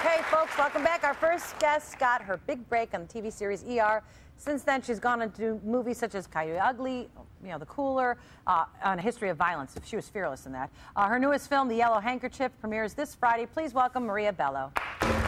Okay, folks, welcome back. Our first guest got her big break on the TV series ER. Since then, she's gone on to do movies such as Coyote Ugly, The Cooler, on a history of violence. She was fearless in that. Her newest film, The Yellow Handkerchief, premieres this Friday. Please welcome Maria Bello. Maria!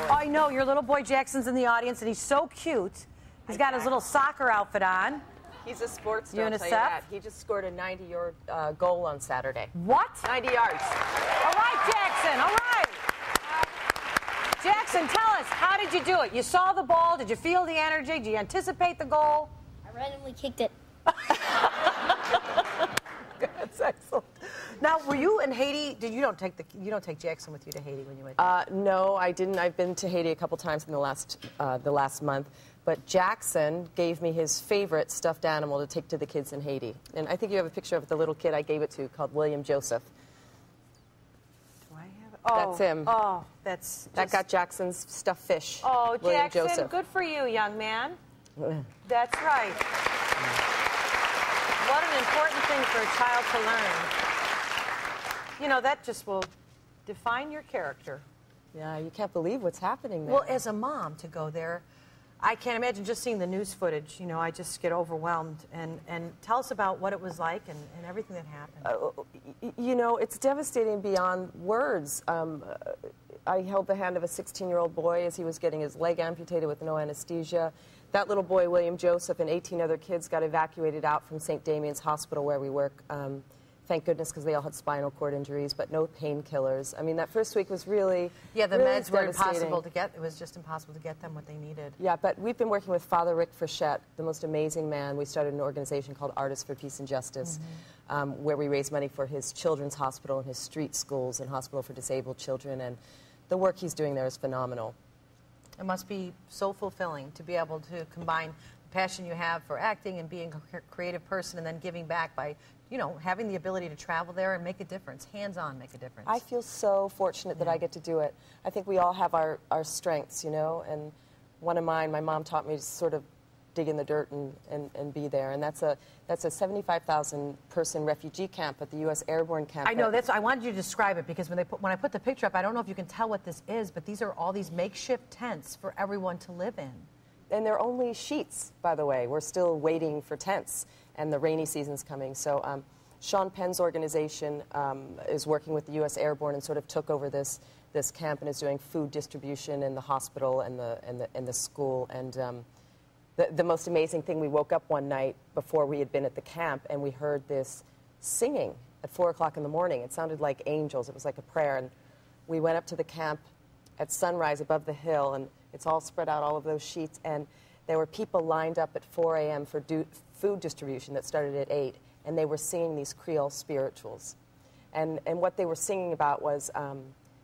I know, your little boy Jackson's in the audience, and he's so cute. He's got his little soccer outfit on. He's a sports star, UNICEF. I'll tell you that. He just scored a 90-yard goal on Saturday. What? 90 yards. All right, Jackson, all right. Jackson, tell us, how did you do it? You saw the ball, did you feel the energy? Did you anticipate the goal? I randomly kicked it. That's excellent. Now, were you in Haiti? You don't take Jackson with you to Haiti when you went? No, I didn't. I've been to Haiti a couple times in the last month. But Jackson gave me his favorite stuffed animal to take to the kids in Haiti. And I think you have a picture of the little kid I gave it to called William Joseph. Do I have it? Oh, that's him. Oh, that's that got Jackson's stuffed fish. Oh, William Jackson, Joseph. Good for you, young man. That's right. What an important thing for a child to learn. You know, that just will define your character. Yeah, you can't believe what's happening there. Well, as a mom, to go there, I can't imagine just seeing the news footage. You know, I just get overwhelmed. And tell us about what it was like and everything that happened. You know, it's devastating beyond words. I held the hand of a 16-year-old boy as he was getting his leg amputated with no anesthesia. That little boy, William Joseph, and 18 other kids got evacuated out from St. Damian's Hospital where we work. Thank goodness, because they all had spinal cord injuries, but no painkillers. I mean, that first week was really the really meds were impossible to get. It was just impossible to get them what they needed. Yeah, but we've been working with Father Rick Frechette, the most amazing man. We started an organization called Artists for Peace and Justice, where we raise money for his children's hospital and his street schools and hospital for disabled children. And the work he's doing there is phenomenal. It must be so fulfilling to be able to combine the passion you have for acting and being a creative person and then giving back by, you know, having the ability to travel there and make a difference, hands-on make a difference. I feel so fortunate that I get to do it. I think we all have our strengths, you know, and one of mine, my mom taught me to sort of dig in the dirt and be there, and that's a 75,000 person refugee camp at the U.S. Airborne Camp. I know, I wanted you to describe it because when I put the picture up, I don't know if you can tell what this is, but these are all these makeshift tents for everyone to live in. And they're only sheets, by the way. We're still waiting for tents, and the rainy season's coming. So Sean Penn's organization is working with the U.S. Airborne and sort of took over this camp and is doing food distribution in the hospital and the school. And the most amazing thing, we woke up one night before we had been at the camp, and we heard this singing at 4 o'clock in the morning. It sounded like angels. It was like a prayer. And we went up to the camp at sunrise above the hill, and it's all spread out, all of those sheets, and there were people lined up at 4 a.m. for food distribution that started at 8, and they were singing these Creole spirituals. And what they were singing about was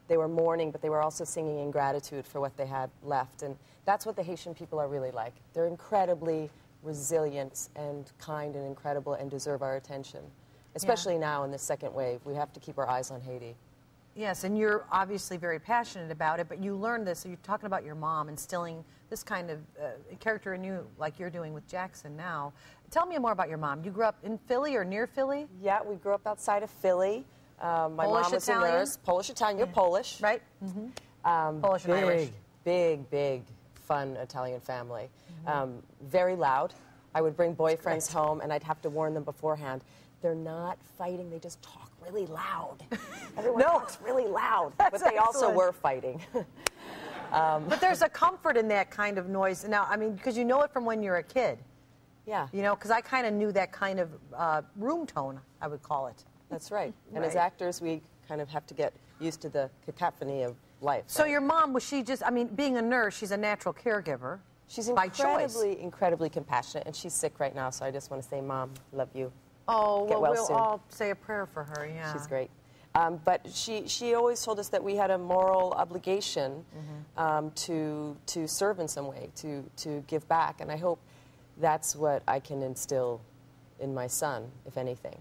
they were mourning, but they were also singing in gratitude for what they had left. And that's what the Haitian people are really like. They're incredibly resilient and kind and incredible and deserve our attention, especially now in this second wave. We have to keep our eyes on Haiti. Yes, and you're obviously very passionate about it, but you learned this, so you're talking about your mom instilling this kind of character in you like you're doing with Jackson now. Tell me more about your mom. You grew up in Philly or near Philly? Yeah, we grew up outside of Philly. My mom was a nurse. Polish-Italian. You're Polish. Right. Polish and Irish. Big, fun Italian family. Very loud. I would bring boyfriends home, and I'd have to warn them beforehand. They're not fighting, they just talk really loud. Everyone talks really loud, but they also were fighting. But there's a comfort in that kind of noise. Now, I mean, because you know it from when you're a kid. Yeah. You know, because I kind of knew that kind of room tone, I would call it. That's right. And as actors, we kind of have to get used to the cacophony of life. So your mom, was she just, I mean, being a nurse, she's a natural caregiver. She's incredibly, incredibly compassionate, and she's sick right now, so I just want to say, Mom, love you. Oh, well, we'll all say a prayer for her, yeah. She's great. But she always told us that we had a moral obligation to serve in some way, to give back. And I hope that's what I can instill in my son, if anything.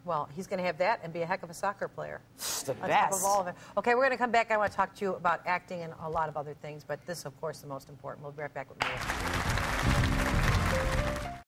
Well, he's going to have that and be a heck of a soccer player. The On top best. of all of it. Okay, we're going to come back. I want to talk to you about acting and a lot of other things, but this, of course, the most important. We'll be right back with Maria.